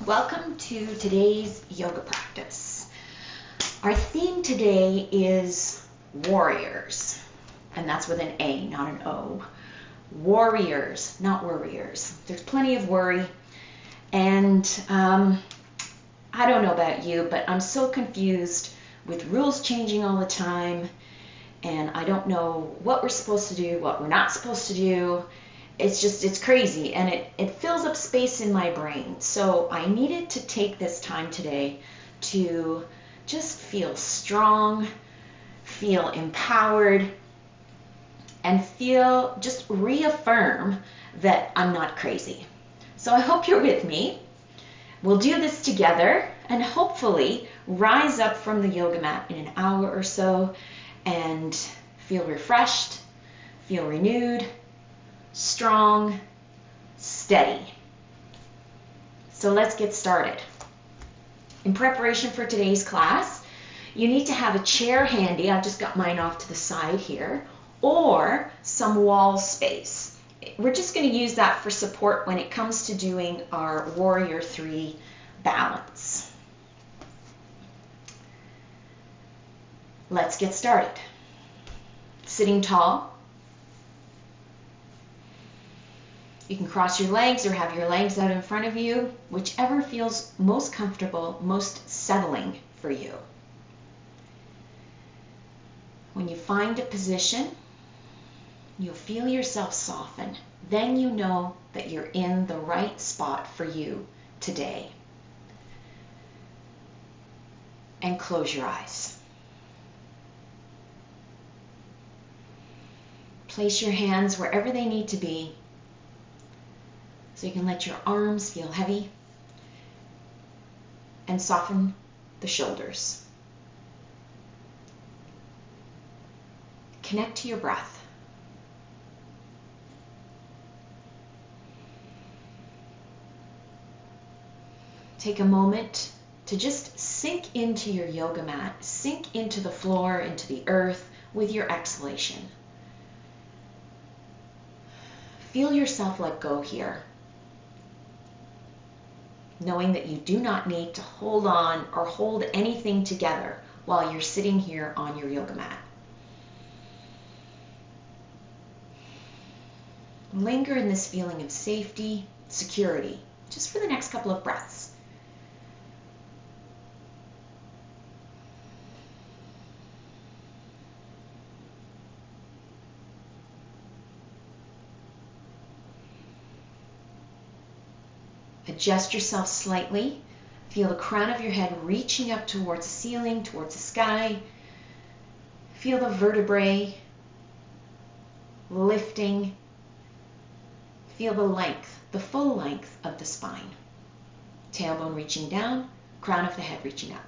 Welcome to today's yoga practice. Our theme today is warriors, and that's with an A, not an O. Warriors, not worriers. There's plenty of worry, and I don't know about you, but I'm so confused with rules changing all the time, and I don't know what we're supposed to do, what we're not supposed to do. It's crazy, and it fills up space in my brain. So I needed to take this time today to just feel strong, feel empowered, and just reaffirm that I'm not crazy. So I hope you're with me. We'll do this together and hopefully rise up from the yoga mat in an hour or so and feel refreshed, feel renewed, strong, steady. So let's get started. In preparation for today's class, you need to have a chair handy. I've just got mine off to the side here, or some wall space. We're just going to use that for support when it comes to doing our Warrior 3 balance. Let's get started. Sitting tall. You can cross your legs or have your legs out in front of you, whichever feels most comfortable, most settling for you. When you find a position, you'll feel yourself soften. Then you know that you're in the right spot for you today. And close your eyes. Place your hands wherever they need to be, so you can let your arms feel heavy and soften the shoulders. Connect to your breath. Take a moment to just sink into your yoga mat, sink into the floor, into the earth with your exhalation. Feel yourself let go here, knowing that you do not need to hold on or hold anything together while you're sitting here on your yoga mat. Linger in this feeling of safety, security, just for the next couple of breaths. Adjust yourself slightly. Feel the crown of your head reaching up towards the ceiling, towards the sky. Feel the vertebrae lifting. Feel the length, the full length of the spine. Tailbone reaching down, crown of the head reaching up.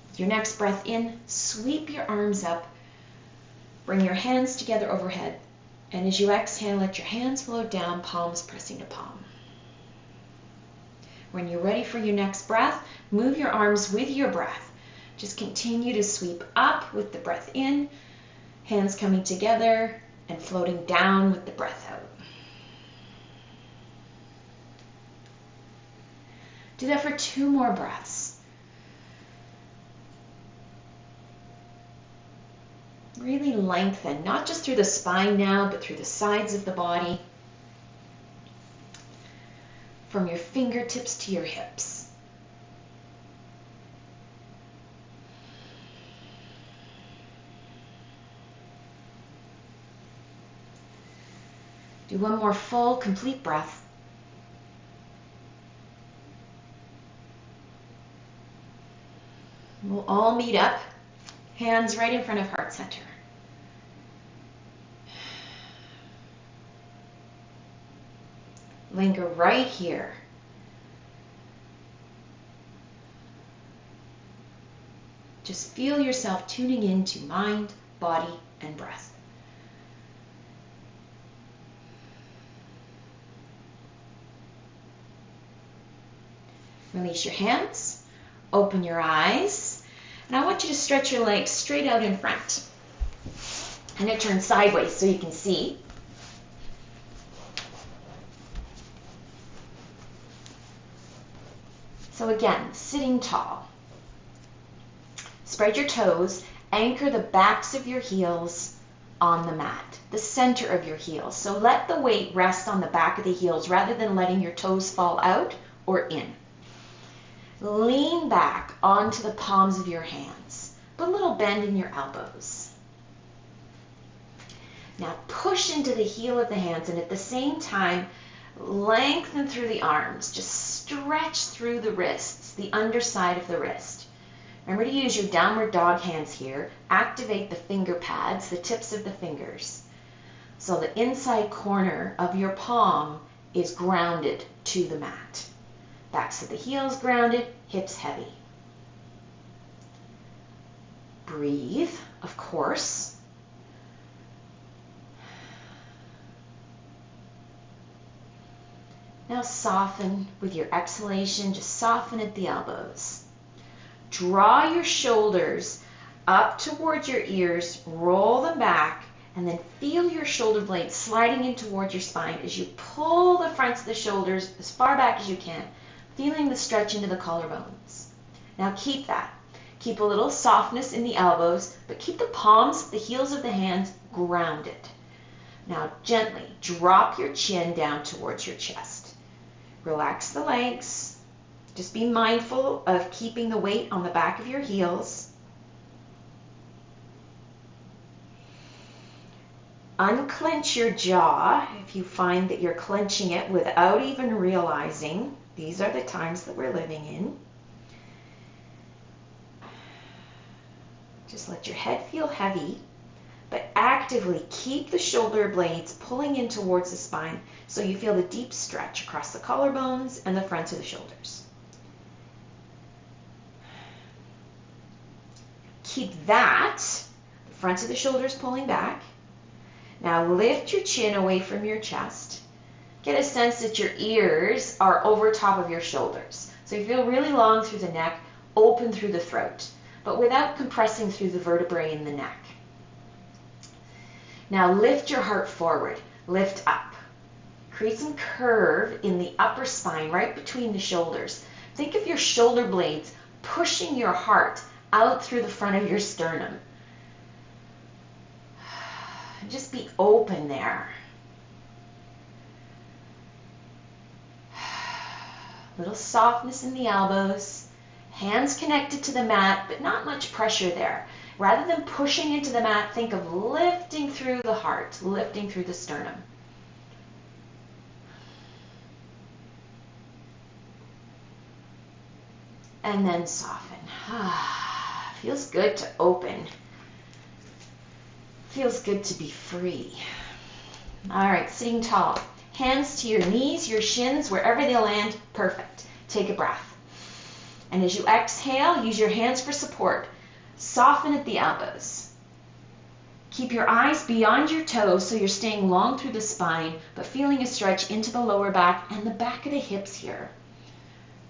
With your next breath in, sweep your arms up. Bring your hands together overhead. And as you exhale, let your hands float down, palms pressing to palm. When you're ready for your next breath, move your arms with your breath. Just continue to sweep up with the breath in, hands coming together and floating down with the breath out. Do that for 2 more breaths. Really lengthen, not just through the spine now, but through the sides of the body, from your fingertips to your hips. Do one more full, complete breath. We'll all meet up, hands right in front of heart center. Linger right here. Just feel yourself tuning into mind, body, and breath. Release your hands, open your eyes, and I want you to stretch your legs straight out in front. And it turns sideways so you can see. So again, sitting tall. Spread your toes, anchor the backs of your heels on the mat, the center of your heels. So let the weight rest on the back of the heels rather than letting your toes fall out or in. Lean back onto the palms of your hands. Put a little bend in your elbows. Now push into the heel of the hands and at the same time lengthen through the arms. Just stretch through the wrists, the underside of the wrist. Remember to use your downward dog hands here. Activate the finger pads, the tips of the fingers. So the inside corner of your palm is grounded to the mat. Backs of the heels grounded, hips heavy. Breathe, of course. Now soften with your exhalation, just soften at the elbows. Draw your shoulders up towards your ears, roll them back, and then feel your shoulder blades sliding in towards your spine as you pull the fronts of the shoulders as far back as you can, feeling the stretch into the collarbones. Now keep that. Keep a little softness in the elbows, but keep the palms, the heels of the hands grounded. Now gently drop your chin down towards your chest. Relax the legs. Just be mindful of keeping the weight on the back of your heels. Unclench your jaw if you find that you're clenching it without even realizing. These are the times that we're living in. Just let your head feel heavy, but actively keep the shoulder blades pulling in towards the spine so you feel the deep stretch across the collarbones and the fronts of the shoulders. Keep that, the fronts of the shoulders pulling back. Now lift your chin away from your chest. Get a sense that your ears are over top of your shoulders. So you feel really long through the neck, open through the throat, but without compressing through the vertebrae in the neck. Now lift your heart forward, lift up. Create some curve in the upper spine, right between the shoulders. Think of your shoulder blades pushing your heart out through the front of your sternum. Just be open there. Little softness in the elbows. Hands connected to the mat, but not much pressure there. Rather than pushing into the mat, think of lifting through the heart, lifting through the sternum. And then soften. Feels good to open. Feels good to be free. All right, sitting tall. Hands to your knees, your shins, wherever they land, perfect. Take a breath. And as you exhale, use your hands for support. Soften at the elbows. Keep your eyes beyond your toes so you're staying long through the spine, but feeling a stretch into the lower back and the back of the hips here.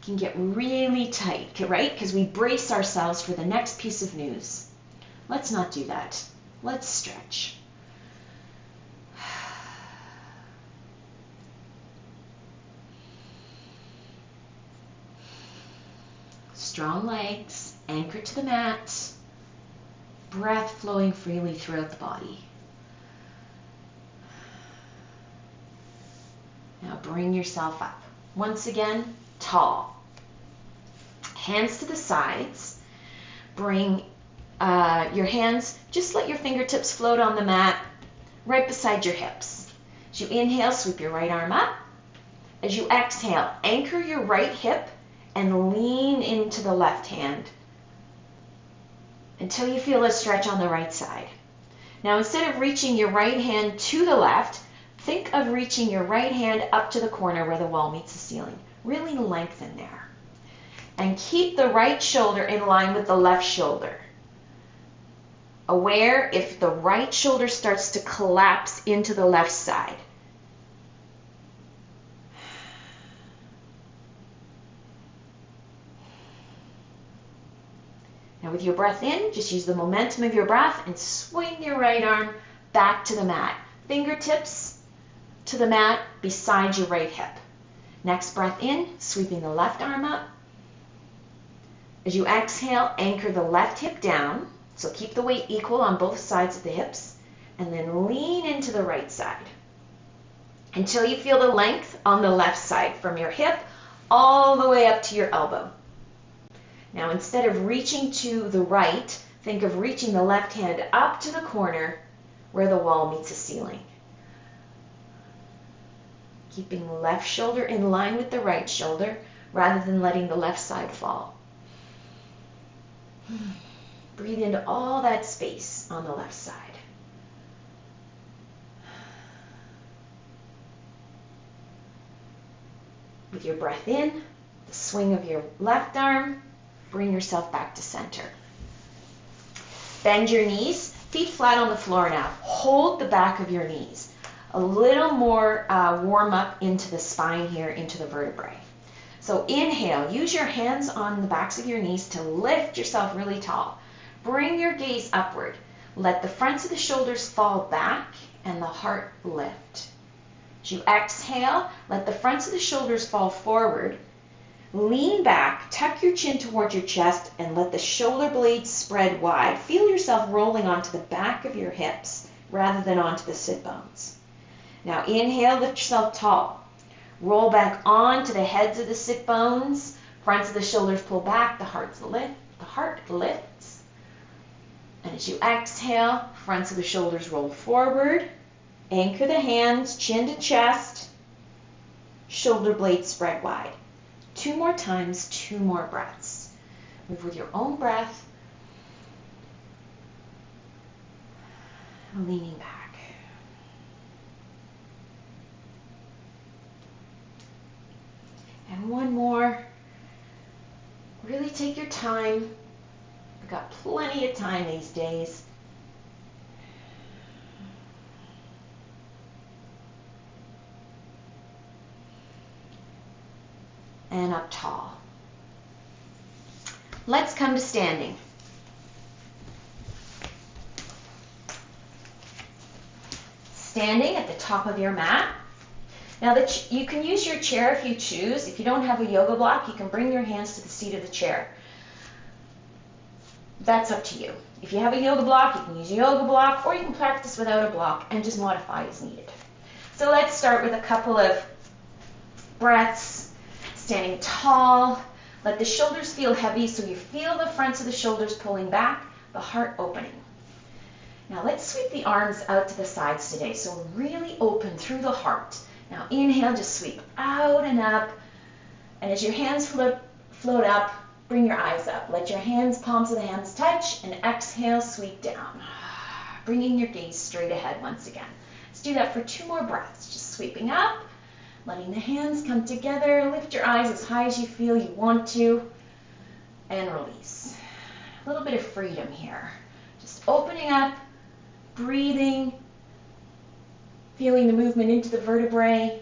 Can get really tight, right? Because we brace ourselves for the next piece of news. Let's not do that. Let's stretch. Strong legs, anchor to the mat, breath flowing freely throughout the body. Now bring yourself up. Once again, tall. Hands to the sides. Bring your hands, just let your fingertips float on the mat right beside your hips. As you inhale, sweep your right arm up. As you exhale, anchor your right hip and lean into the left hand until you feel a stretch on the right side. Now instead of reaching your right hand to the left, think of reaching your right hand up to the corner where the wall meets the ceiling. Really lengthen there. And keep the right shoulder in line with the left shoulder. Aware if the right shoulder starts to collapse into the left side. Now with your breath in, just use the momentum of your breath and swing your right arm back to the mat. Fingertips to the mat beside your right hip. Next breath in, sweeping the left arm up. As you exhale, anchor the left hip down. So keep the weight equal on both sides of the hips. And then lean into the right side until you feel the length on the left side from your hip all the way up to your elbow. Now, instead of reaching to the right, think of reaching the left hand up to the corner where the wall meets the ceiling. Keeping the left shoulder in line with the right shoulder rather than letting the left side fall. Breathe into all that space on the left side. With your breath in, the swing of your left arm, bring yourself back to center. Bend your knees, feet flat on the floor now. Hold the back of your knees. A little more warm up into the spine here, into the vertebrae. So inhale, use your hands on the backs of your knees to lift yourself really tall. Bring your gaze upward. Let the fronts of the shoulders fall back and the heart lift. As you exhale, let the fronts of the shoulders fall forward. Lean back, tuck your chin towards your chest, and let the shoulder blades spread wide. Feel yourself rolling onto the back of your hips rather than onto the sit bones. Now inhale, lift yourself tall. Roll back onto the heads of the sit bones. Fronts of the shoulders pull back, the heart lifts. And as you exhale, fronts of the shoulders roll forward. Anchor the hands, chin to chest. Shoulder blades spread wide. 2 more times, 2 more breaths. Move with your own breath. Leaning back. And one more. Really take your time. We've got plenty of time these days. And up tall. Let's come to standing. Standing at the top of your mat. Now you can use your chair if you choose. If you don't have a yoga block, you can bring your hands to the seat of the chair. That's up to you. If you have a yoga block, you can use a yoga block, or you can practice without a block and just modify as needed. So let's start with a couple of breaths. Standing tall, let the shoulders feel heavy so you feel the fronts of the shoulders pulling back, the heart opening. Now let's sweep the arms out to the sides today, so really open through the heart. Now inhale, just sweep out and up, and as your hands float up, bring your eyes up. Let your palms of the hands touch, and exhale, sweep down. Bringing your gaze straight ahead once again. Let's do that for 2 more breaths, just sweeping up. Letting the hands come together, lift your eyes as high as you feel you want to, and release. A little bit of freedom here. Just opening up, breathing, feeling the movement into the vertebrae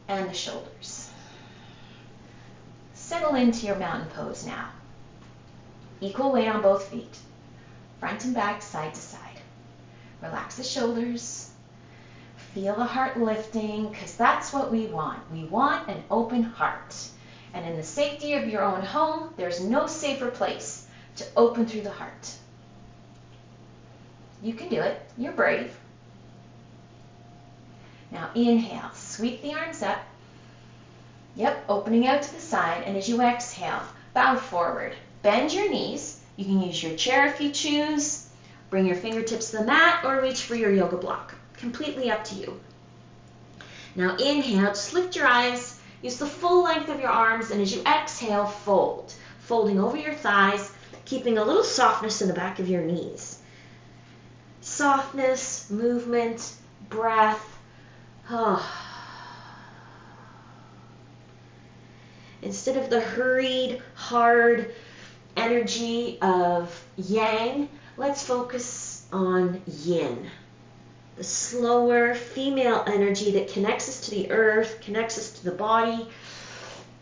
and the shoulders. Settle into your mountain pose now. Equal weight on both feet, front and back, side to side. Relax the shoulders. Feel the heart lifting, because that's what we want. We want an open heart. And in the safety of your own home, there's no safer place to open through the heart. You can do it. You're brave. Now inhale, sweep the arms up. Yep, opening out to the side. And as you exhale, bow forward. Bend your knees. You can use your chair if you choose. Bring your fingertips to the mat or reach for your yoga block. Completely up to you. Now inhale, just lift your eyes, use the full length of your arms, and as you exhale, fold. Folding over your thighs, keeping a little softness in the back of your knees. Softness, movement, breath. Instead of the hurried, hard energy of yang, let's focus on yin. The slower female energy that connects us to the earth, connects us to the body,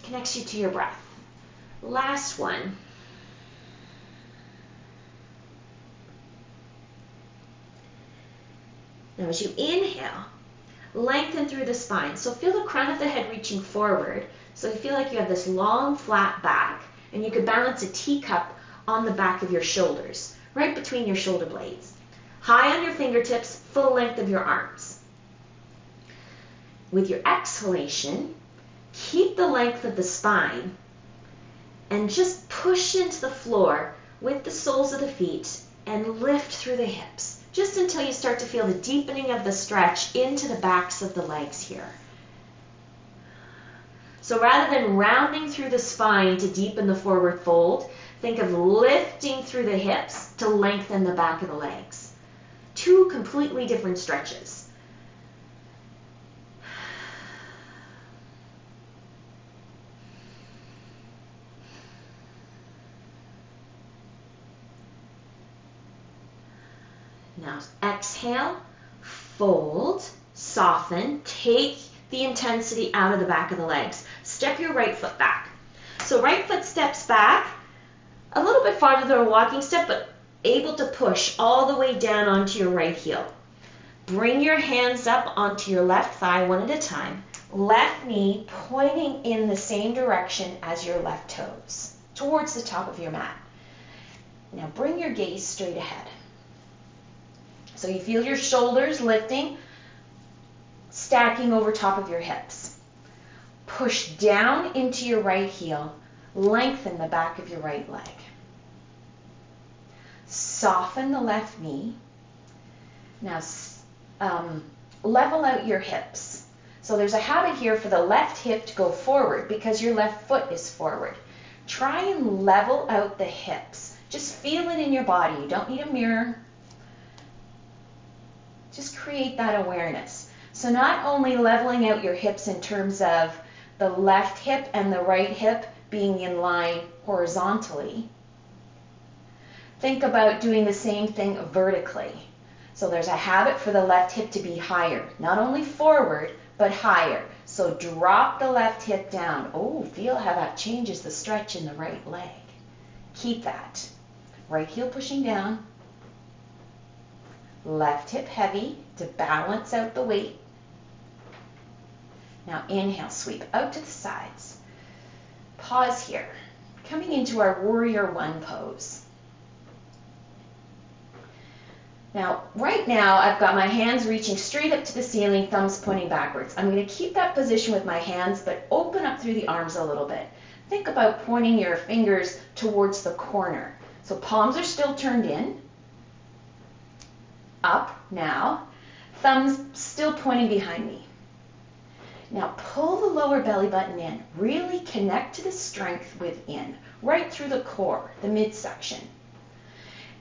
connects you to your breath. Last one. Now as you inhale, lengthen through the spine. So feel the crown of the head reaching forward. So you feel like you have this long, flat back. And you could balance a teacup on the back of your shoulders, right between your shoulder blades. High on your fingertips, full length of your arms. With your exhalation, keep the length of the spine and just push into the floor with the soles of the feet and lift through the hips, just until you start to feel the deepening of the stretch into the backs of the legs here. So rather than rounding through the spine to deepen the forward fold, think of lifting through the hips to lengthen the back of the legs. Two completely different stretches. Now exhale, fold, soften, take the intensity out of the back of the legs. Step your right foot back. So right foot steps back a little bit farther than a walking step, but able to push all the way down onto your right heel. Bring your hands up onto your left thigh one at a time. Left knee pointing in the same direction as your left toes, towards the top of your mat. Now bring your gaze straight ahead. So you feel your shoulders lifting, stacking over top of your hips. Push down into your right heel, lengthen the back of your right leg. Soften the left knee. Now level out your hips. So there's a habit here for the left hip to go forward because your left foot is forward. Try and level out the hips. Just feel it in your body. You don't need a mirror. Just create that awareness. So not only leveling out your hips in terms of the left hip and the right hip being in line horizontally, think about doing the same thing vertically. So there's a habit for the left hip to be higher, not only forward, but higher. So drop the left hip down. Oh, feel how that changes the stretch in the right leg. Keep that. Right heel pushing down. Left hip heavy to balance out the weight. Now inhale, sweep out to the sides. Pause here. Coming into our warrior one pose. Now, right now, I've got my hands reaching straight up to the ceiling, thumbs pointing backwards. I'm going to keep that position with my hands, but open up through the arms a little bit. Think about pointing your fingers towards the corner. So palms are still turned in. Up now, thumbs still pointing behind me. Now pull the lower belly button in. Really connect to the strength within, right through the core, the midsection.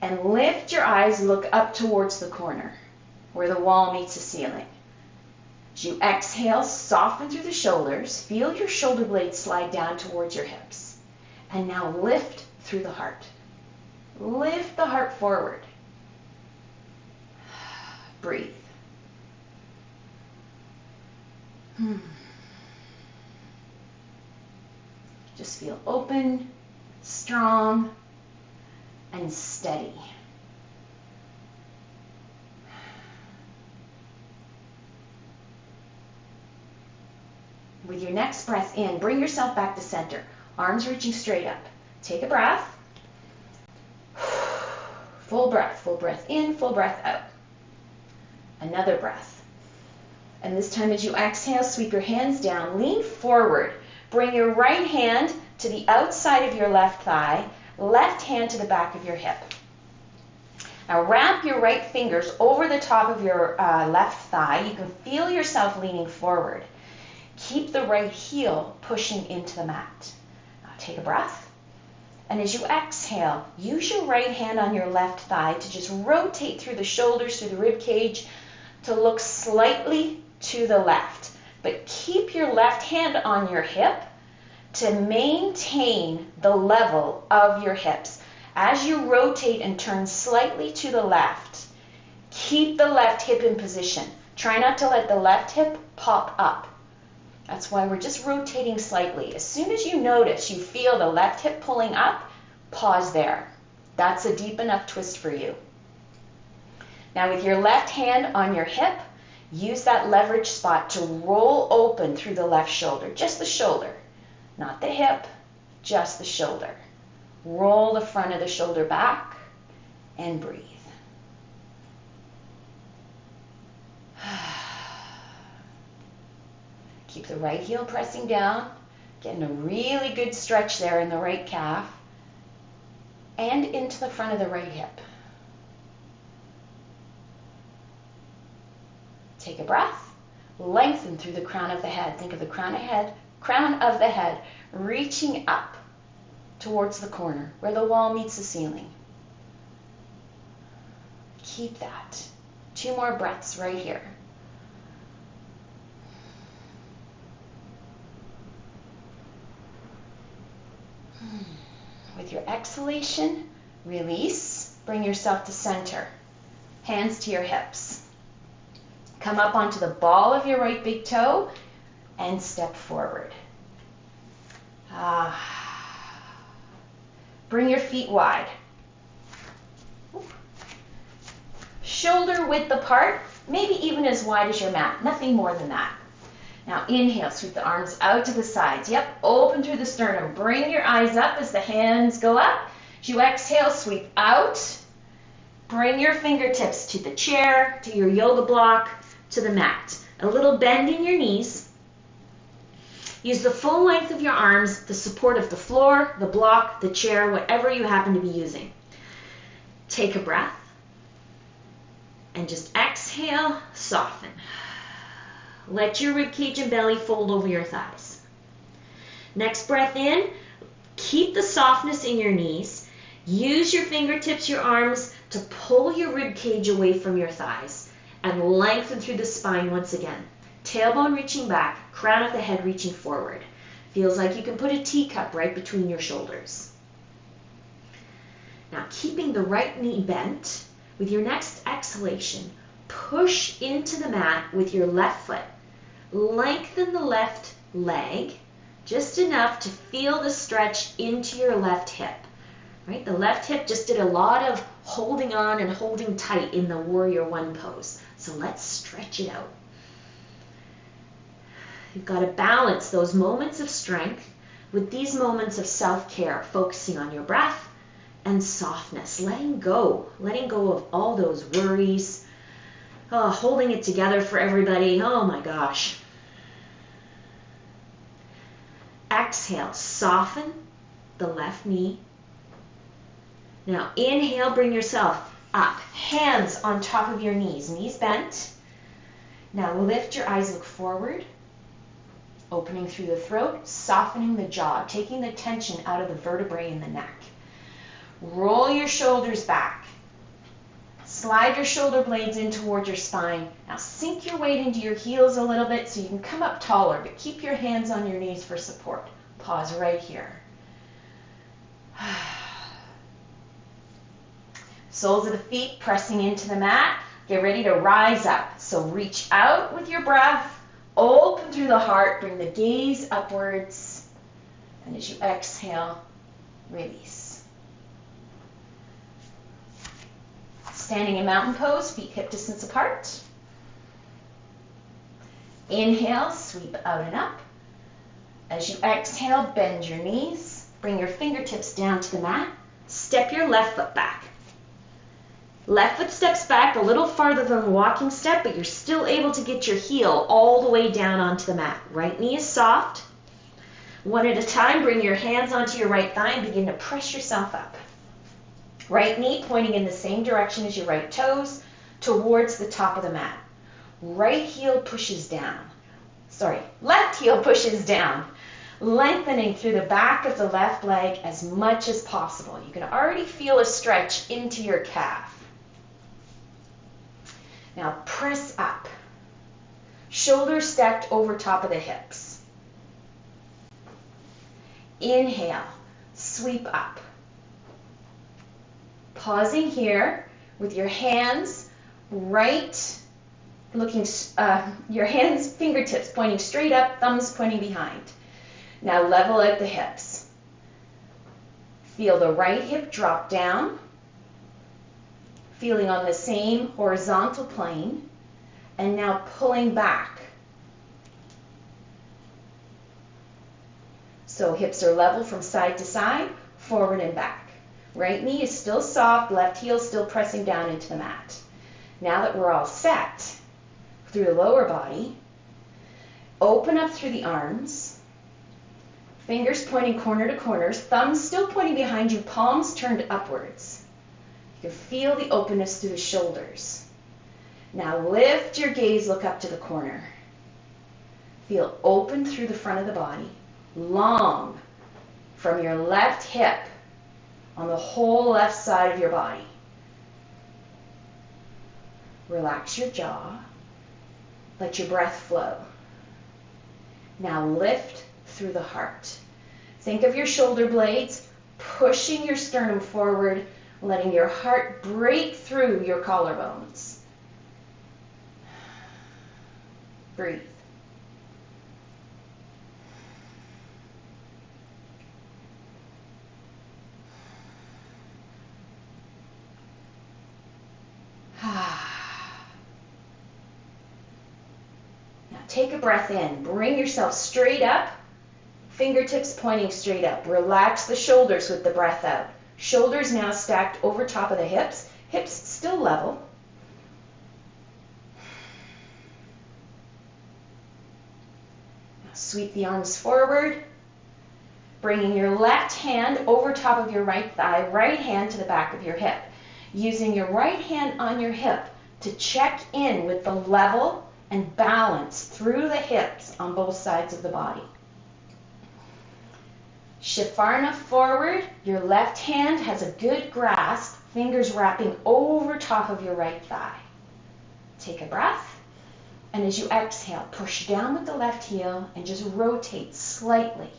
And lift your eyes, look up towards the corner, where the wall meets the ceiling. As you exhale, soften through the shoulders. Feel your shoulder blades slide down towards your hips. And now lift through the heart. Lift the heart forward. Breathe. Just feel open, strong, and steady. With your next breath in, bring yourself back to center. Arms reaching straight up. Take a breath. Full breath in, full breath out. Another breath. And this time as you exhale, sweep your hands down, lean forward. Bring your right hand to the outside of your left thigh, left hand to the back of your hip. Now wrap your right fingers over the top of your left thigh. You can feel yourself leaning forward. Keep the right heel pushing into the mat. Now take a breath. And as you exhale, use your right hand on your left thigh to just rotate through the shoulders, through the rib cage, to look slightly to the left. But keep your left hand on your hip to maintain the level of your hips. As you rotate and turn slightly to the left, keep the left hip in position. Try not to let the left hip pop up. That's why we're just rotating slightly. As soon as you notice you feel the left hip pulling up, pause there. That's a deep enough twist for you. Now with your left hand on your hip, use that leverage spot to roll open through the left shoulder, just the shoulder, not the hip, just the shoulder. Roll the front of the shoulder back and breathe. Keep the right heel pressing down, getting a really good stretch there in the right calf and into the front of the right hip. Take a breath, lengthen through the crown of the head. Think of the crown of the head reaching up towards the corner where the wall meets the ceiling. Keep that. 2 more breaths right here. With your exhalation, release. Bring yourself to center. Hands to your hips. Come up onto the ball of your right big toe and step forward. Bring your feet wide. Shoulder width apart, maybe even as wide as your mat. Nothing more than that. Now inhale, sweep the arms out to the sides. Yep, open through the sternum. Bring your eyes up as the hands go up. As you exhale, sweep out. Bring your fingertips to the chair, to your yoga block, to the mat. A little bend in your knees. Use the full length of your arms, the support of the floor, the block, the chair, whatever you happen to be using. Take a breath. And just exhale, soften. Let your ribcage and belly fold over your thighs. Next breath in, keep the softness in your knees. Use your fingertips, your arms to pull your ribcage away from your thighs and lengthen through the spine once again. Tailbone reaching back, crown of the head reaching forward. Feels like you can put a teacup right between your shoulders. Now keeping the right knee bent, with your next exhalation, push into the mat with your left foot. Lengthen the left leg just enough to feel the stretch into your left hip. Right? The left hip just did a lot of holding on and holding tight in the Warrior One pose. So let's stretch it out. You've got to balance those moments of strength with these moments of self-care, focusing on your breath and softness, letting go of all those worries, holding it together for everybody. Oh my gosh. Exhale, soften the left knee. Now inhale, bring yourself up, hands on top of your knees bent. Now lift your eyes, look forward, opening through the throat, softening the jaw, taking the tension out of the vertebrae in the neck. Roll your shoulders back. Slide your shoulder blades in toward your spine. Now sink your weight into your heels a little bit so you can come up taller, but keep your hands on your knees for support. Pause right here. Soles of the feet pressing into the mat. Get ready to rise up. So reach out with your breath. Open through the heart. Bring the gaze upwards. And as you exhale, release. Standing in mountain pose, feet hip distance apart. Inhale, sweep out and up. As you exhale, bend your knees. Bring your fingertips down to the mat. Step your left foot back. Left foot steps back a little farther than the walking step, but you're still able to get your heel all the way down onto the mat. Right knee is soft. One at a time, bring your hands onto your right thigh and begin to press yourself up. Right knee pointing in the same direction as your right toes towards the top of the mat. Right heel pushes down. Left heel pushes down. Lengthening through the back of the left leg as much as possible. You can already feel a stretch into your calf. Now press up. Shoulders stacked over top of the hips. Inhale, sweep up. Pausing here with your hands your hands, fingertips pointing straight up, thumbs pointing behind. Now level out the hips. Feel the right hip drop down, feeling on the same horizontal plane, and now pulling back. So hips are level from side to side, forward and back. Right knee is still soft, left heel still pressing down into the mat. Now that we're all set through the lower body, open up through the arms, fingers pointing corner to corners, thumbs still pointing behind you, palms turned upwards. You can feel the openness through the shoulders. Now lift your gaze, look up to the corner. Feel open through the front of the body, long from your left hip on the whole left side of your body. Relax your jaw. Let your breath flow. Now lift through the heart. Think of your shoulder blades pushing your sternum forward, letting your heart break through your collarbones. Breathe. Now take a breath in. Bring yourself straight up, fingertips pointing straight up. Relax the shoulders with the breath out. Shoulders now stacked over top of the hips. Hips still level. Now sweep the arms forward, bringing your left hand over top of your right thigh, right hand to the back of your hip. Using your right hand on your hip to check in with the level and balance through the hips on both sides of the body. Shift far enough forward, your left hand has a good grasp, fingers wrapping over top of your right thigh. Take a breath, and as you exhale, push down with the left heel and just rotate slightly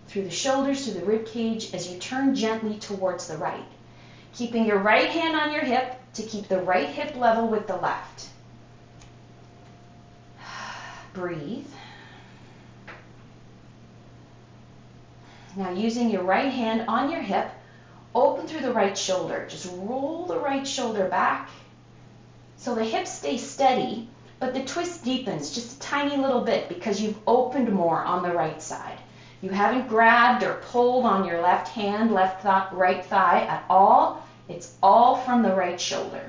through the shoulders to the rib cage as you turn gently towards the right. Keeping your right hand on your hip to keep the right hip level with the left. Breathe. Now using your right hand on your hip, open through the right shoulder. Just roll the right shoulder back so the hip stays steady, but the twist deepens just a tiny little bit because you've opened more on the right side. You haven't grabbed or pulled on your left hand, right thigh at all. It's all from the right shoulder.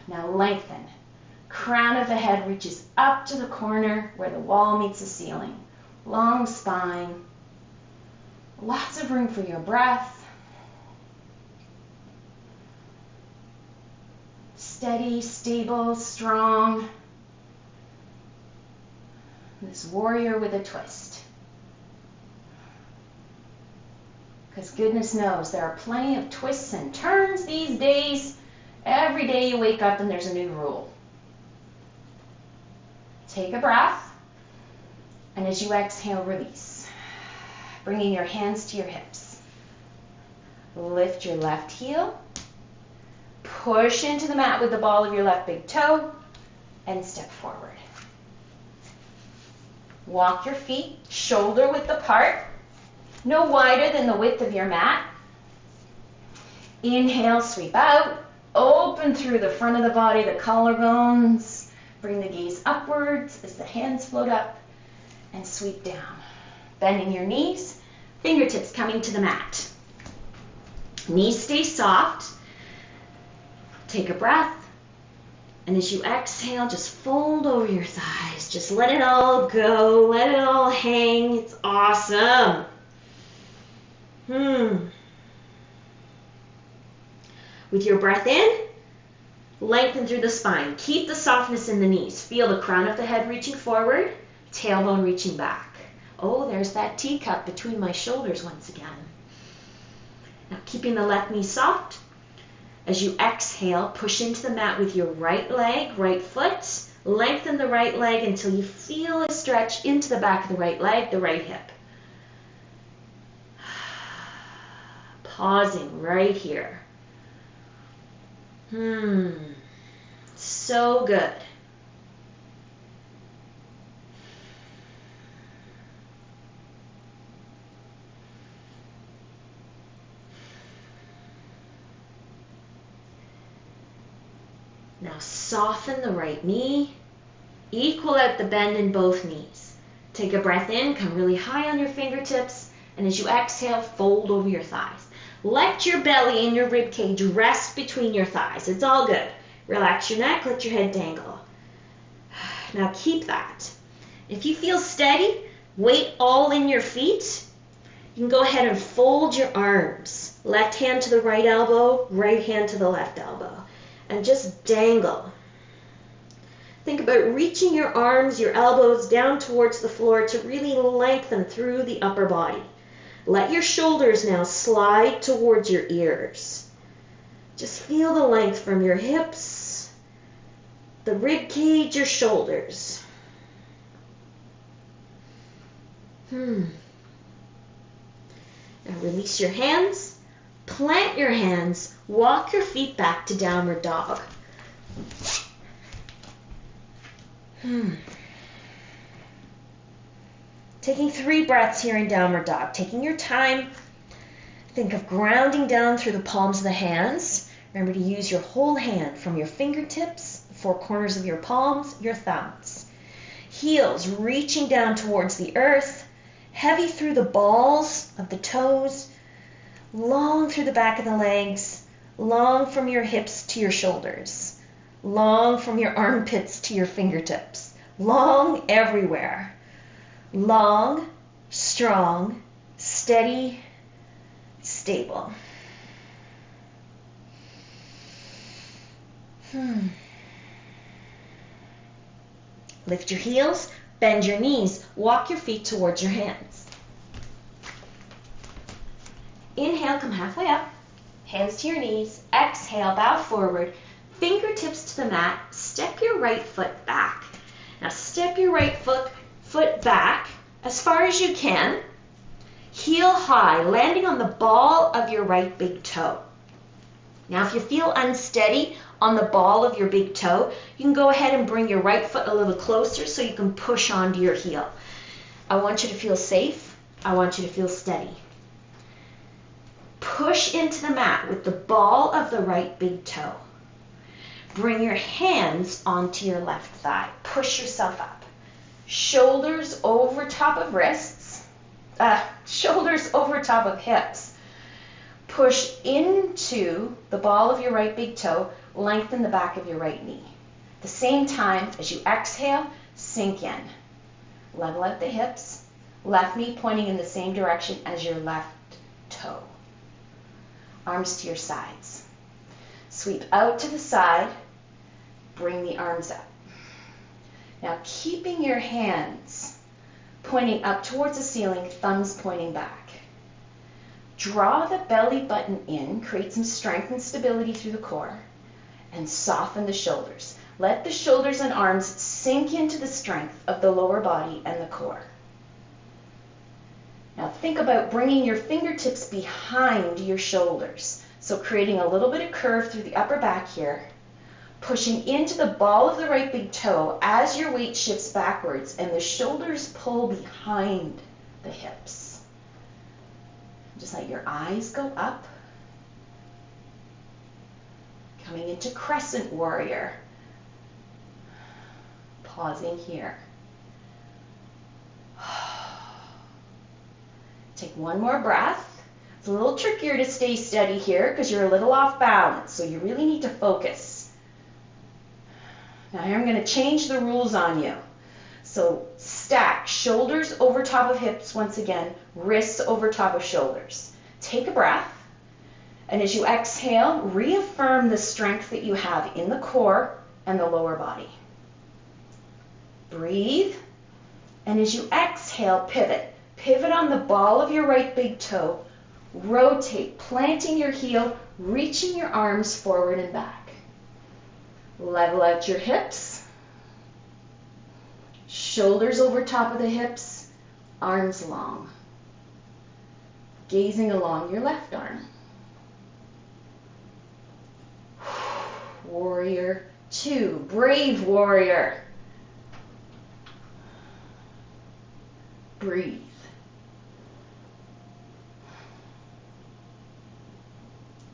Now lengthen. Crown of the head reaches up to the corner where the wall meets the ceiling. Long spine. Lots of room for your breath. Steady, stable, strong. This warrior with a twist. Because goodness knows there are plenty of twists and turns these days. Every day you wake up and there's a new rule. Take a breath, and as you exhale, release. Bringing your hands to your hips. Lift your left heel. Push into the mat with the ball of your left big toe, and step forward. Walk your feet shoulder width apart, no wider than the width of your mat. Inhale, sweep out, open through the front of the body, the collarbones. Bring the gaze upwards as the hands float up and sweep down. Bending your knees, fingertips coming to the mat. Knees stay soft. Take a breath. And as you exhale, just fold over your thighs. Just let it all go. Let it all hang. It's awesome. With your breath in, lengthen through the spine. Keep the softness in the knees. Feel the crown of the head reaching forward, tailbone reaching back. Oh, there's that teacup between my shoulders once again. Now keeping the left knee soft. As you exhale, push into the mat with your right leg, right foot. Lengthen the right leg until you feel a stretch into the back of the right leg, the right hip. Pausing right here. So good. Now soften the right knee. Equal out the bend in both knees. Take a breath in, come really high on your fingertips, and as you exhale, fold over your thighs. Let your belly and your rib cage rest between your thighs. It's all good. Relax your neck, let your head dangle. Now keep that. If you feel steady, weight all in your feet, you can go ahead and fold your arms. Left hand to the right elbow, right hand to the left elbow, and just dangle. Think about reaching your arms, your elbows down towards the floor to really lengthen through the upper body. Let your shoulders now slide towards your ears. Just feel the length from your hips, the rib cage, your shoulders. Now release your hands, plant your hands, walk your feet back to downward dog. Taking 3 breaths here in downward dog. Taking your time, think of grounding down through the palms of the hands. Remember to use your whole hand from your fingertips, the 4 corners of your palms, your thumbs. Heels reaching down towards the earth, heavy through the balls of the toes, long through the back of the legs, long from your hips to your shoulders, long from your armpits to your fingertips, long everywhere. Long, strong, steady, stable. Lift your heels, bend your knees, walk your feet towards your hands. Inhale, come halfway up, hands to your knees. Exhale, bow forward, fingertips to the mat, step your right foot back. Now step your right foot back as far as you can, heel high, landing on the ball of your right big toe. Now if you feel unsteady on the ball of your big toe, you can go ahead and bring your right foot a little closer so you can push onto your heel. I want you to feel safe. I want you to feel steady. Push into the mat with the ball of the right big toe. Bring your hands onto your left thigh. Push yourself up. Shoulders over top of wrists, shoulders over top of hips. Push into the ball of your right big toe, lengthen the back of your right knee. At the same time, as you exhale, sink in. Level out the hips, left knee pointing in the same direction as your left toe. Arms to your sides. Sweep out to the side, bring the arms up. Now keeping your hands pointing up towards the ceiling, thumbs pointing back. Draw the belly button in, create some strength and stability through the core, and soften the shoulders. Let the shoulders and arms sink into the strength of the lower body and the core. Now think about bringing your fingertips behind your shoulders. So creating a little bit of curve through the upper back here. Pushing into the ball of the right big toe as your weight shifts backwards and the shoulders pull behind the hips. Just let your eyes go up. Coming into crescent warrior. Pausing here. Take one more breath. It's a little trickier to stay steady here because you're a little off balance, so you really need to focus. Now here I'm going to change the rules on you. So stack shoulders over top of hips once again, wrists over top of shoulders. Take a breath, and as you exhale, reaffirm the strength that you have in the core and the lower body. Breathe, and as you exhale, pivot. Pivot on the ball of your right big toe. Rotate, planting your heel, reaching your arms forward and back. Level out your hips. Shoulders over top of the hips, arms long. Gazing along your left arm. Warrior 2, brave warrior. Breathe.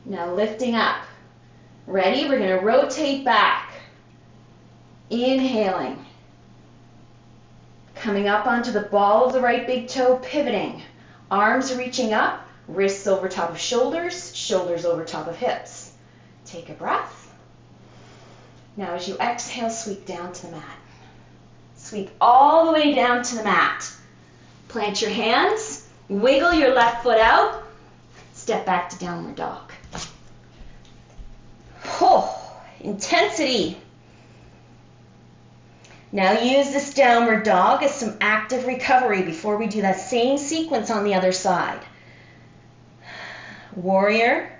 Now lifting up. Ready? We're going to rotate back. Inhaling. Coming up onto the ball of the right big toe, pivoting. Arms reaching up, wrists over top of shoulders, shoulders over top of hips. Take a breath. Now as you exhale, sweep down to the mat. Sweep all the way down to the mat. Plant your hands, wiggle your left foot out, step back to downward dog. Oh, intensity. Now use this downward dog as some active recovery before we do that same sequence on the other side. Warrior,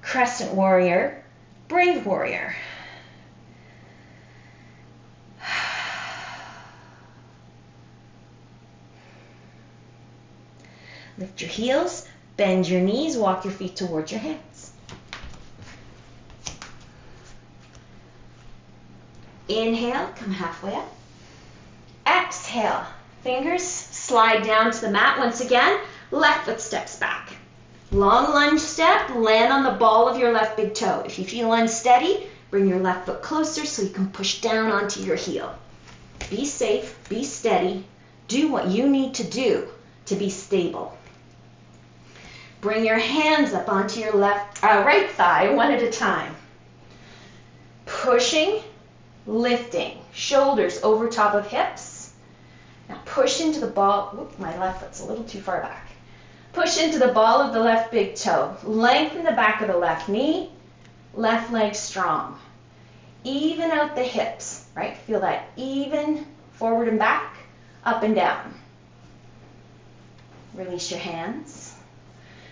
crescent warrior, brave warrior. Lift your heels, bend your knees, walk your feet towards your hands. Inhale, come halfway up. Exhale, fingers slide down to the mat once again. Left foot steps back. Long lunge step, land on the ball of your left big toe. If you feel unsteady, bring your left foot closer so you can push down onto your heel. Be safe, be steady, do what you need to do to be stable. Bring your hands up onto your right thigh one at a time. Pushing, lifting, shoulders over top of hips. Now push into the ball. Whoop, my left foot's a little too far back. Push into the ball of the left big toe. Lengthen the back of the left knee. Left leg strong. Even out the hips, right? Feel that even forward and back, up and down. Release your hands.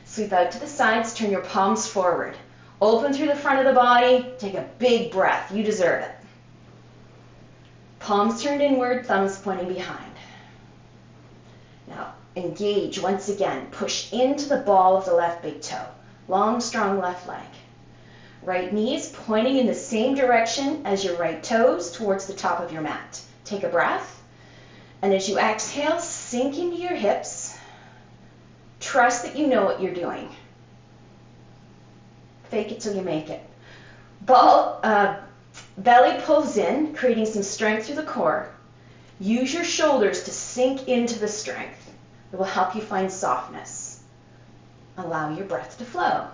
Sweep out to the sides, turn your palms forward. Open through the front of the body, take a big breath. You deserve it. Palms turned inward, thumbs pointing behind. Now, engage once again. Push into the ball of the left big toe. Long, strong left leg. Right knee is pointing in the same direction as your right toes towards the top of your mat. Take a breath. And as you exhale, sink into your hips. Trust that you know what you're doing. Fake it till you make it. Belly pulls in, creating some strength through the core. Use your shoulders to sink into the strength. It will help you find softness. Allow your breath to flow.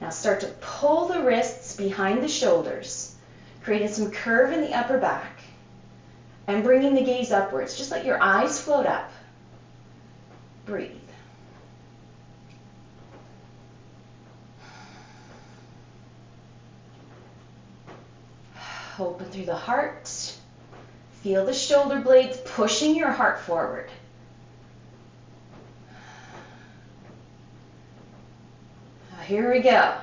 Now start to pull the wrists behind the shoulders, creating some curve in the upper back. And bringing the gaze upwards. Just let your eyes float up. Breathe. Open through the heart. Feel the shoulder blades pushing your heart forward. Here we go.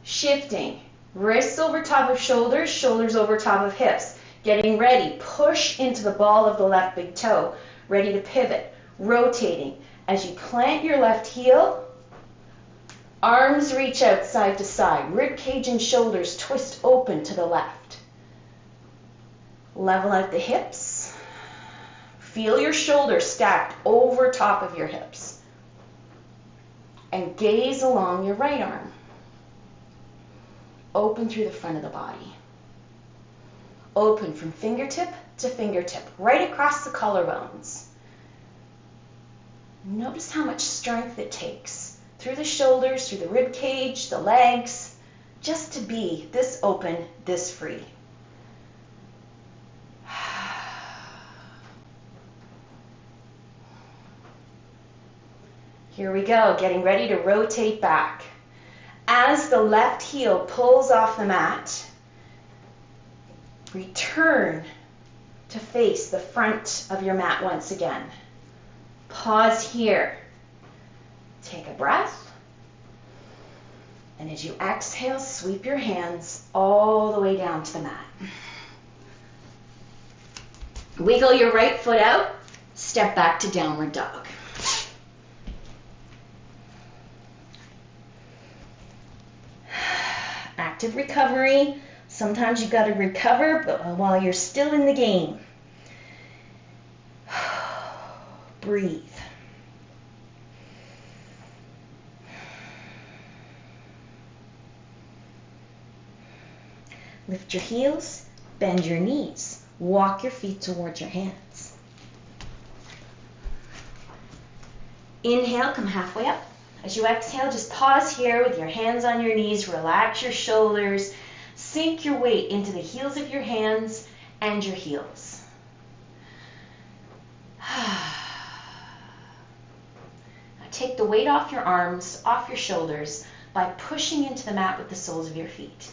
Shifting. Wrists over top of shoulders, shoulders over top of hips. Getting ready, push into the ball of the left big toe, ready to pivot, rotating. As you plant your left heel, arms reach out side to side, rib cage and shoulders twist open to the left. Level out the hips. Feel your shoulders stacked over top of your hips. And gaze along your right arm. Open through the front of the body. Open from fingertip to fingertip, right across the collarbones. Notice how much strength it takes through the shoulders, through the rib cage, the legs, just to be this open, this free. Here we go, getting ready to rotate back. As the left heel pulls off the mat, return to face the front of your mat once again. Pause here. Take a breath. And as you exhale, sweep your hands all the way down to the mat. Wiggle your right foot out. Step back to downward dog. Active recovery. Sometimes you've got to recover, but while you're still in the game, breathe. Lift your heels, Bend your knees. Walk your feet towards your hands. Inhale, come halfway up. As you exhale, just pause here with your hands on your knees. Relax your shoulders. Sink your weight into the heels of your hands and your heels. Now take the weight off your arms, off your shoulders by pushing into the mat with the soles of your feet.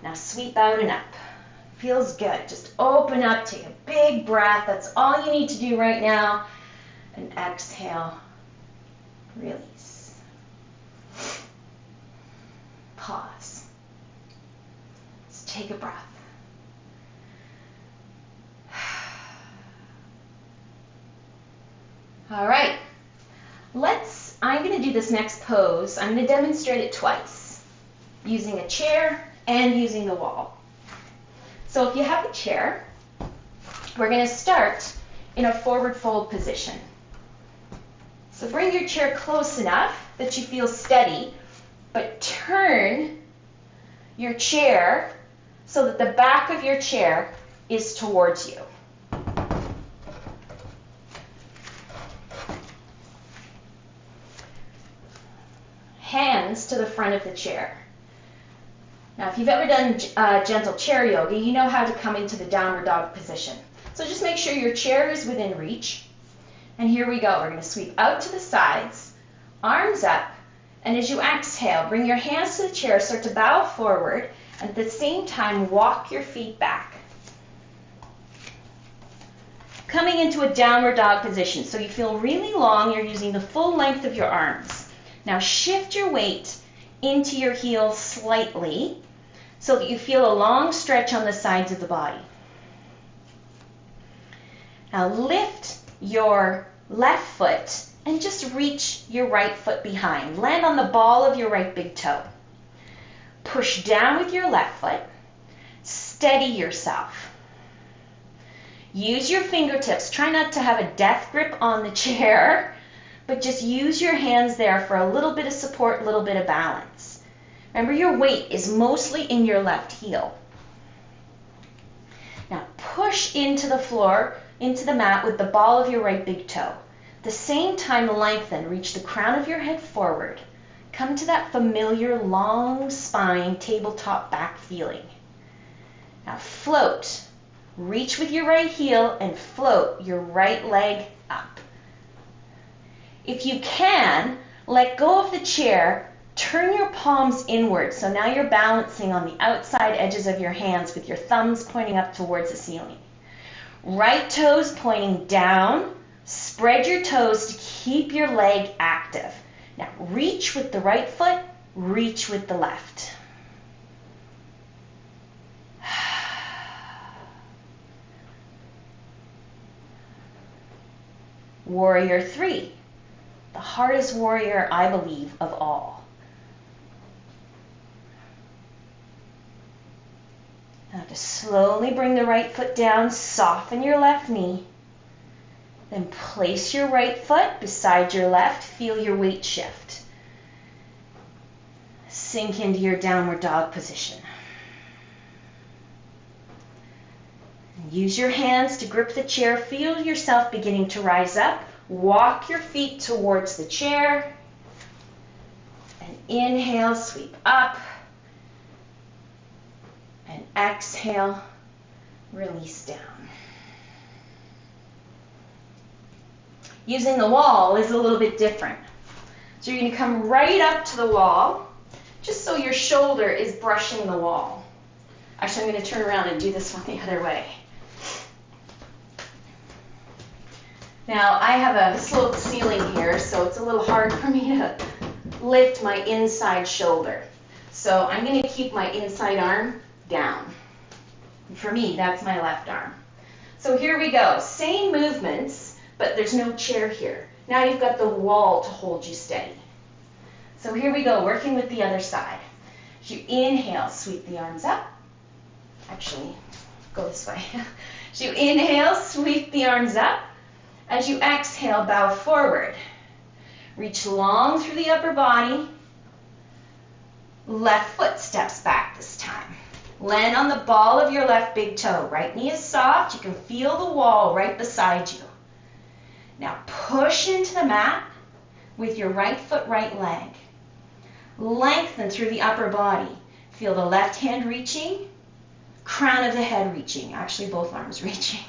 Now sweep out and up. Feels good. Just open up, take a big breath. That's all you need to do right now. And exhale, release. Pause. Let's take a breath. All right. I'm going to do this next pose. I'm going to demonstrate it twice, using a chair and using the wall. So if you have a chair, we're going to start in a forward fold position. So bring your chair close enough that you feel steady, but turn your chair so that the back of your chair is towards you. Hands to the front of the chair. Now, if you've ever done gentle chair yoga, you know how to come into the downward dog position. So just make sure your chair is within reach. And here we go. We're going to sweep out to the sides, arms up, and as you exhale, bring your hands to the chair, start to bow forward, and at the same time, walk your feet back. Coming into a downward dog position. So you feel really long, you're using the full length of your arms. Now shift your weight into your heels slightly so that you feel a long stretch on the sides of the body. Now lift your left foot and just reach your right foot behind. Land on the ball of your right big toe. Push down with your left foot. Steady yourself. Use your fingertips. Try not to have a death grip on the chair, but just use your hands there for a little bit of support, a little bit of balance. Remember, your weight is mostly in your left heel. Now push into the floor, into the mat with the ball of your right big toe. At the same time, lengthen, reach the crown of your head forward. Come to that familiar long spine, tabletop back feeling. Now float. Reach with your right heel and float your right leg up. If you can, let go of the chair, turn your palms inward. So now you're balancing on the outside edges of your hands with your thumbs pointing up towards the ceiling. Right toes pointing down. Spread your toes to keep your leg active. Now reach with the right foot, reach with the left. Warrior 3, the hardest warrior, I believe, of all. Now to slowly bring the right foot down, soften your left knee. Then place your right foot beside your left. Feel your weight shift. Sink into your downward dog position. Use your hands to grip the chair. Feel yourself beginning to rise up. Walk your feet towards the chair. And inhale, sweep up. And exhale, release down. Using the wall is a little bit different. So you're going to come right up to the wall, just so your shoulder is brushing the wall. Actually, I'm going to turn around and do this one the other way. Now, I have a sloped ceiling here, so it's a little hard for me to lift my inside shoulder. So I'm going to keep my inside arm down. And for me, that's my left arm. So here we go. Same movements, but there's no chair here. Now you've got the wall to hold you steady. So here we go, working with the other side. As you inhale, sweep the arms up. Actually, go this way. As you inhale, sweep the arms up. As you exhale, bow forward. Reach long through the upper body. Left foot steps back this time. Land on the ball of your left big toe. Right knee is soft. You can feel the wall right beside you. Now push into the mat with your right foot, right leg. Lengthen through the upper body. Feel the left hand reaching, crown of the head reaching. Actually, both arms reaching.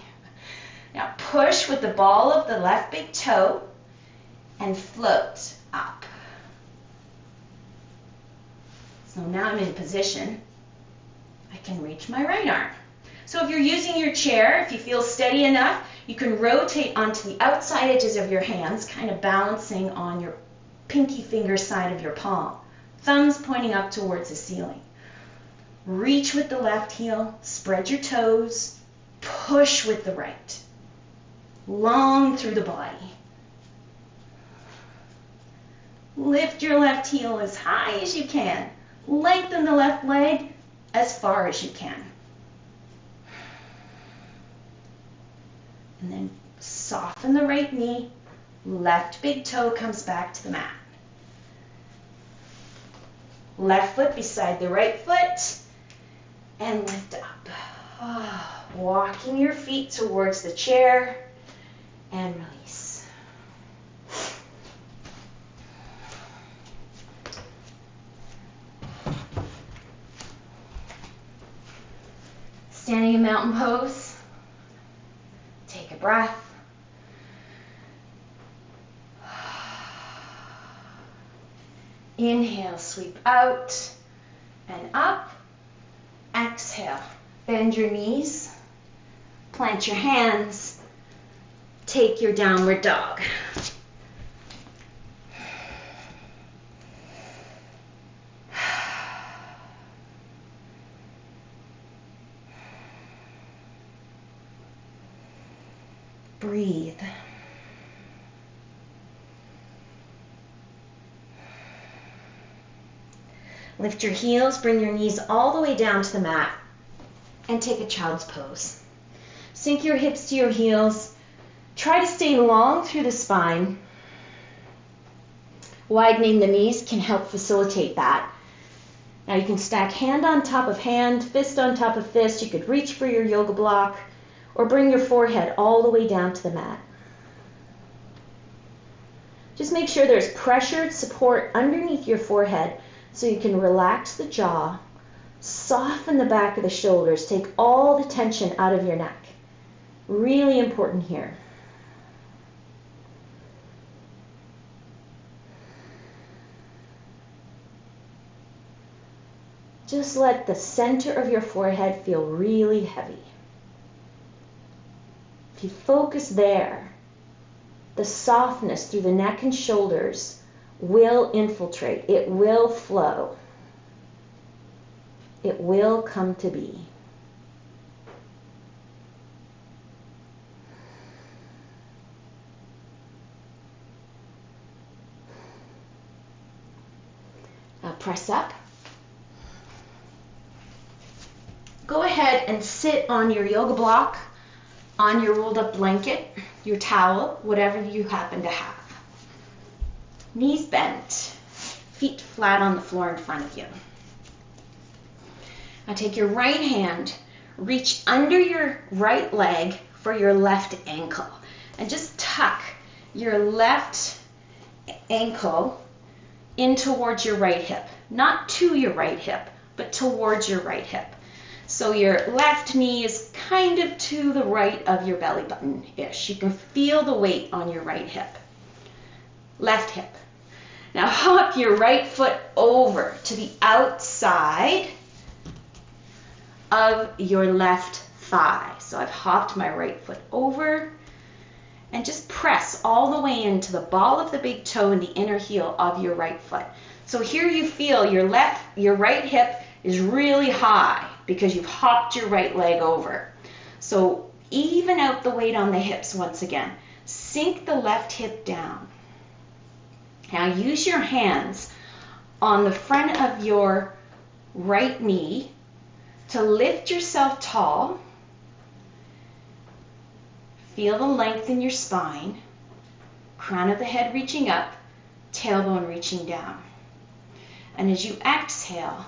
Now push with the ball of the left big toe and float up. So now I'm in position. I can reach my right arm. So if you're using your chair, if you feel steady enough, you can rotate onto the outside edges of your hands, kind of balancing on your pinky finger side of your palm. Thumbs pointing up towards the ceiling. Reach with the left heel, spread your toes, push with the right. Long through the body. Lift your left heel as high as you can. Lengthen the left leg as far as you can. And then soften the right knee. Left big toe comes back to the mat. Left foot beside the right foot. And lift up. Oh, walking your feet towards the chair and release. Standing in mountain pose. Take a breath. Inhale, sweep out and up. Exhale, bend your knees, plant your hands, take your downward dog. Breathe. Lift your heels, bring your knees all the way down to the mat, and take a child's pose. Sink your hips to your heels. Try to stay long through the spine. Widening the knees can help facilitate that. Now you can stack hand on top of hand, fist on top of fist. You could reach for your yoga block, or bring your forehead all the way down to the mat. Just make sure there's pressured support underneath your forehead so you can relax the jaw, soften the back of the shoulders, take all the tension out of your neck. Really important here. Just let the center of your forehead feel really heavy. If you focus there, the softness through the neck and shoulders will infiltrate. It will flow. It will come to be. Now press up. Go ahead and sit on your yoga block, on your rolled up blanket, your towel, whatever you happen to have. Knees bent, feet flat on the floor in front of you. Now take your right hand, reach under your right leg for your left ankle, and just tuck your left ankle in towards your right hip. Not to your right hip, but towards your right hip. So your left knee is kind of to the right of your belly button-ish. You can feel the weight on your right hip. Left hip. Now hop your right foot over to the outside of your left thigh. So I've hopped my right foot over and just press all the way into the ball of the big toe and the inner heel of your right foot. So here you feel your right hip is really high because you've hopped your right leg over. So even out the weight on the hips once again. Sink the left hip down. Now use your hands on the front of your right knee to lift yourself tall. Feel the length in your spine. Crown of the head reaching up, tailbone reaching down. And as you exhale,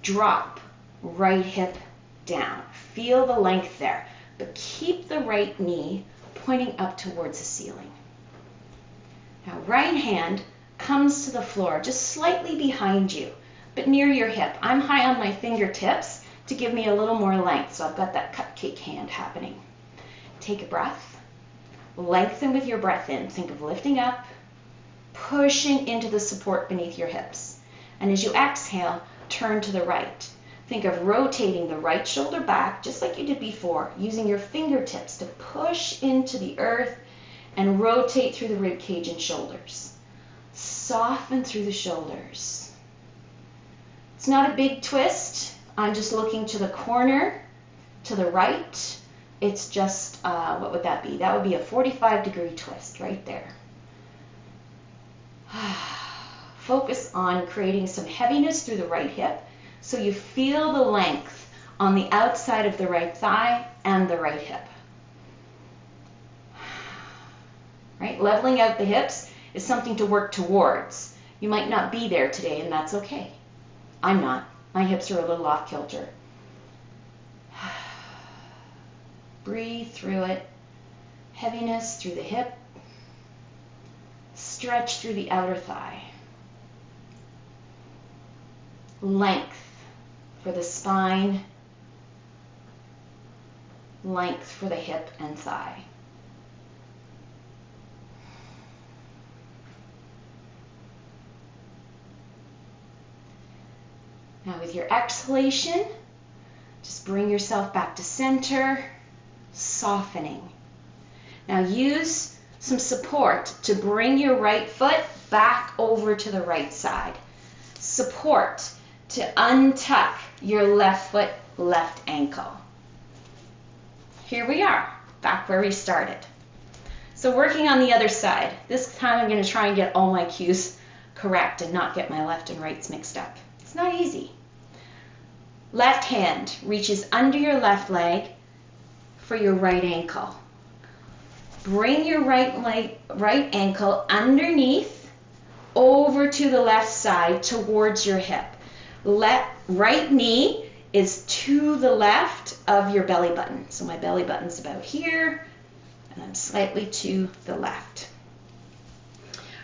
drop right hip down. Feel the length there, but keep the right knee pointing up towards the ceiling. Now, right hand comes to the floor just slightly behind you, but near your hip. I'm high on my fingertips to give me a little more length, so I've got that cupcake hand happening. Take a breath. Lengthen with your breath in. Think of lifting up, pushing into the support beneath your hips. And as you exhale, turn to the right. Think of rotating the right shoulder back, just like you did before, using your fingertips to push into the earth and rotate through the rib cage and shoulders. Soften through the shoulders. It's not a big twist. I'm just looking to the corner, to the right. It's just, what would that be? That would be a 45-degree twist right there. Focus on creating some heaviness through the right hip so you feel the length on the outside of the right thigh and the right hip. Right? Leveling out the hips is something to work towards. You might not be there today, and that's okay. I'm not. My hips are a little off kilter. Breathe through it. Heaviness through the hip. Stretch through the outer thigh. Length for the spine. Length for the hip and thigh. Now with your exhalation, just bring yourself back to center, softening. Now use some support to bring your right foot back over to the right side. Support to untuck your left foot, left ankle. Here we are, back where we started. So working on the other side. This time I'm going to try and get all my cues correct and not get my left and rights mixed up. It's not easy. Left hand reaches under your left leg for your right ankle. Bring your right ankle underneath over to the left side towards your hip. Right knee is to the left of your belly button. So my belly button's about here, and I'm slightly to the left.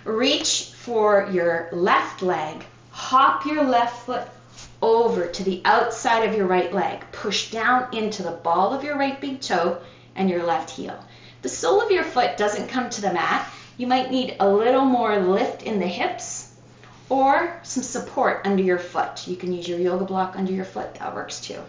Reach for your left leg. Hop your left foot over to the outside of your right leg. Push down into the ball of your right big toe and your left heel. The sole of your foot doesn't come to the mat. You might need a little more lift in the hips or some support under your foot. You can use your yoga block under your foot. That works too.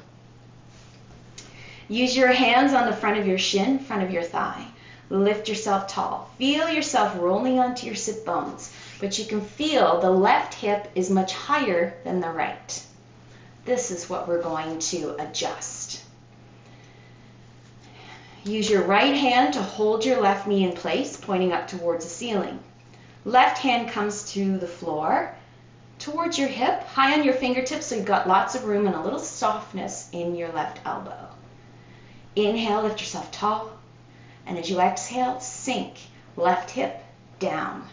Use your hands on the front of your shin, front of your thigh. Lift yourself tall. Feel yourself rolling onto your sit bones, but you can feel the left hip is much higher than the right. This is what we're going to adjust. Use your right hand to hold your left knee in place, pointing up towards the ceiling. Left hand comes to the floor, towards your hip, high on your fingertips, so you've got lots of room and a little softness in your left elbow. Inhale, lift yourself tall. And as you exhale, sink left hip down,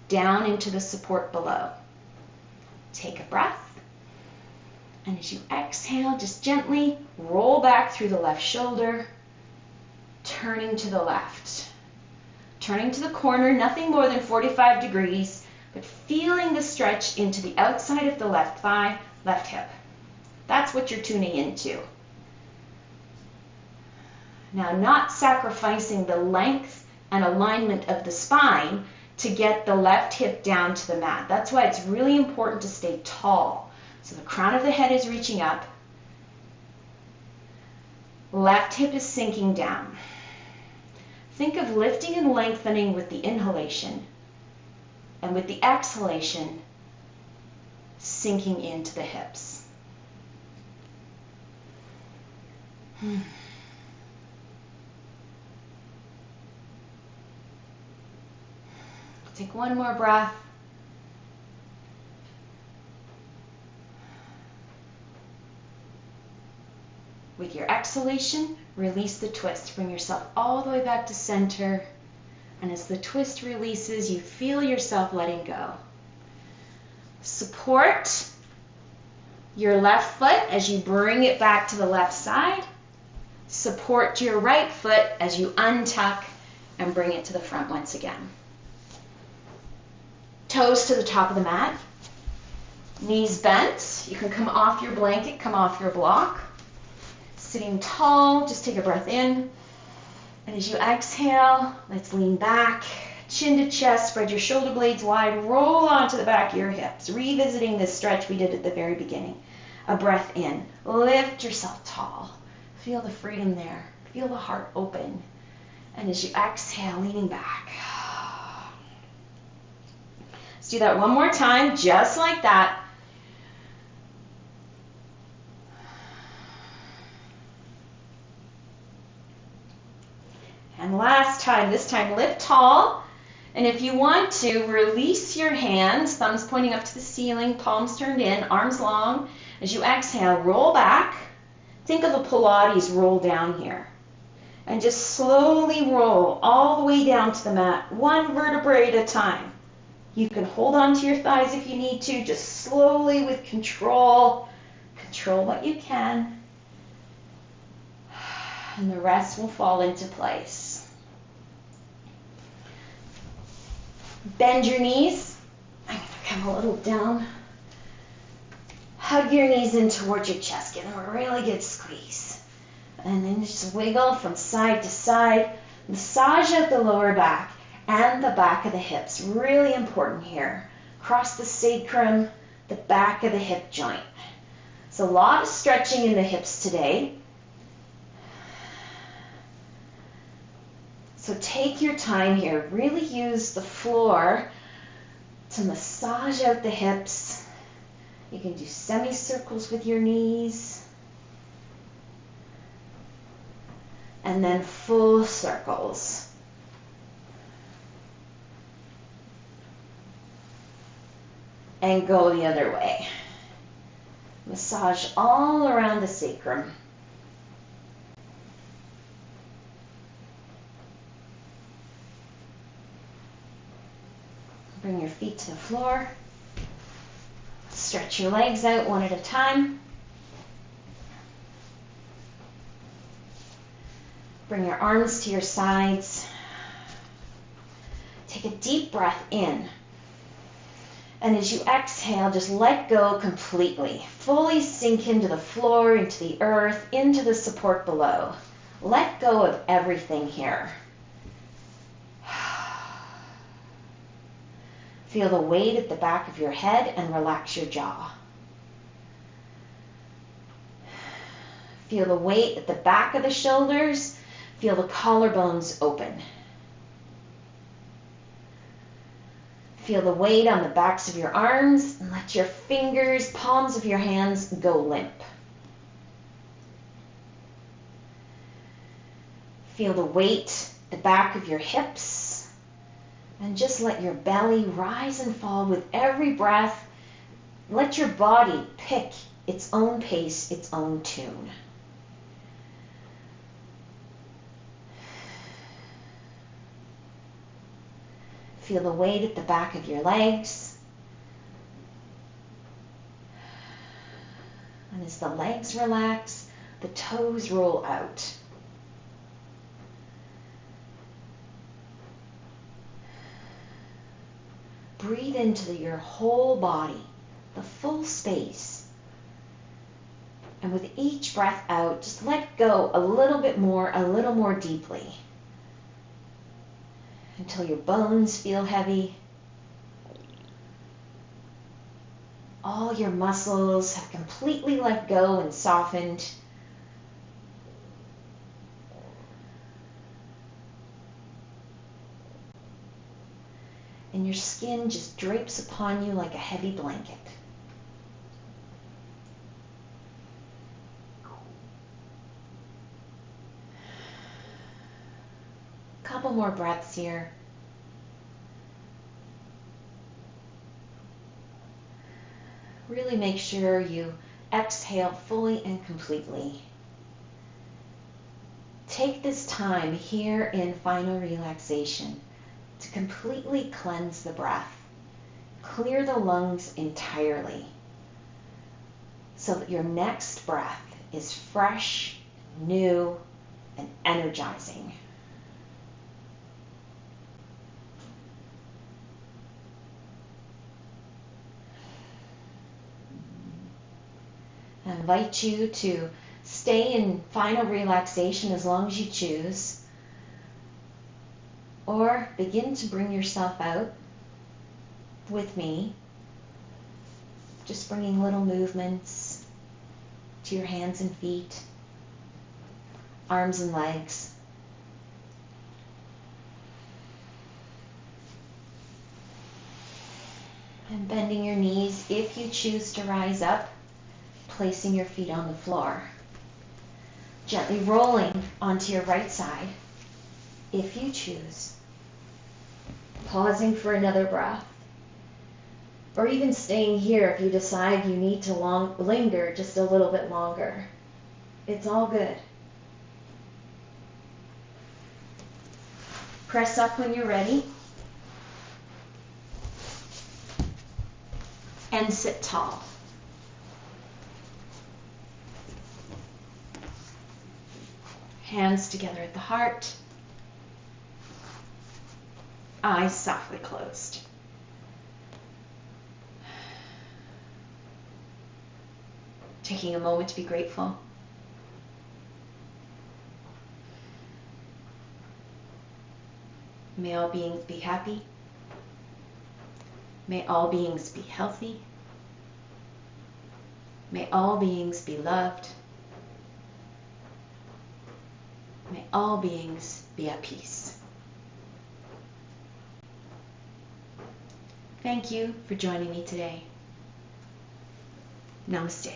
down into the support below. Take a breath. And as you exhale, just gently roll back through the left shoulder, turning to the left. Turning to the corner, nothing more than 45 degrees, but feeling the stretch into the outside of the left thigh, left hip. That's what you're tuning into. Now, not sacrificing the length and alignment of the spine to get the left hip down to the mat. That's why it's really important to stay tall. So the crown of the head is reaching up. Left hip is sinking down. Think of lifting and lengthening with the inhalation, and with the exhalation, sinking into the hips. Take one more breath. With your exhalation, release the twist. Bring yourself all the way back to center. And as the twist releases, you feel yourself letting go. Support your left foot as you bring it back to the left side. Support your right foot as you untuck and bring it to the front once again. Toes to the top of the mat. Knees bent. You can come off your blanket, come off your block. Sitting tall, just take a breath in. And as you exhale, let's lean back, chin to chest, spread your shoulder blades wide, roll onto the back of your hips, revisiting this stretch we did at the very beginning. A breath in, lift yourself tall. Feel the freedom there. Feel the heart open. And as you exhale, leaning back. Let's do that one more time, just like that. And last time, this time lift tall. And if you want to, release your hands, thumbs pointing up to the ceiling, palms turned in, arms long. As you exhale, roll back. Think of a Pilates roll down here. And just slowly roll all the way down to the mat, one vertebrae at a time. You can hold on to your thighs if you need to, just slowly with control. Control what you can. And the rest will fall into place. Bend your knees. I'm going to come a little down. Hug your knees in towards your chest. Give them a really good squeeze. And then just wiggle from side to side. Massage out the lower back and the back of the hips. Really important here. Cross the sacrum, the back of the hip joint. So a lot of stretching in the hips today. So take your time here. Really use the floor to massage out the hips. You can do semicircles with your knees. And then full circles. And go the other way. Massage all around the sacrum. Bring your feet to the floor. Stretch your legs out one at a time. Bring your arms to your sides. Take a deep breath in. And as you exhale, just let go completely. Fully sink into the floor, into the earth, into the support below. Let go of everything here. Feel the weight at the back of your head and relax your jaw. Feel the weight at the back of the shoulders. Feel the collarbones open. Feel the weight on the backs of your arms and let your fingers, palms of your hands go limp. Feel the weight at the back of your hips. And just let your belly rise and fall with every breath. Let your body pick its own pace, its own tune. Feel the weight at the back of your legs. And as the legs relax, the toes roll out. Breathe into your whole body, the full space. And with each breath out, just let go a little bit more, a little more deeply. Until your bones feel heavy. All your muscles have completely let go and softened. And your skin just drapes upon you like a heavy blanket. Couple more breaths here. Really make sure you exhale fully and completely. Take this time here in final relaxation to completely cleanse the breath. Clear the lungs entirely. so that your next breath is fresh, new, and energizing. I invite you to stay in final relaxation as long as you choose, or begin to bring yourself out with me, just bringing little movements to your hands and feet, arms and legs. And bending your knees if you choose to rise up, placing your feet on the floor. Gently rolling onto your right side if you choose. Pausing for another breath. Or even staying here if you decide you need to linger just a little bit longer. It's all good. Press up when you're ready. And sit tall. Hands together at the heart. Eyes softly closed. Taking a moment to be grateful. May all beings be happy. May all beings be healthy. May all beings be loved. May all beings be at peace. Thank you for joining me today. Namaste.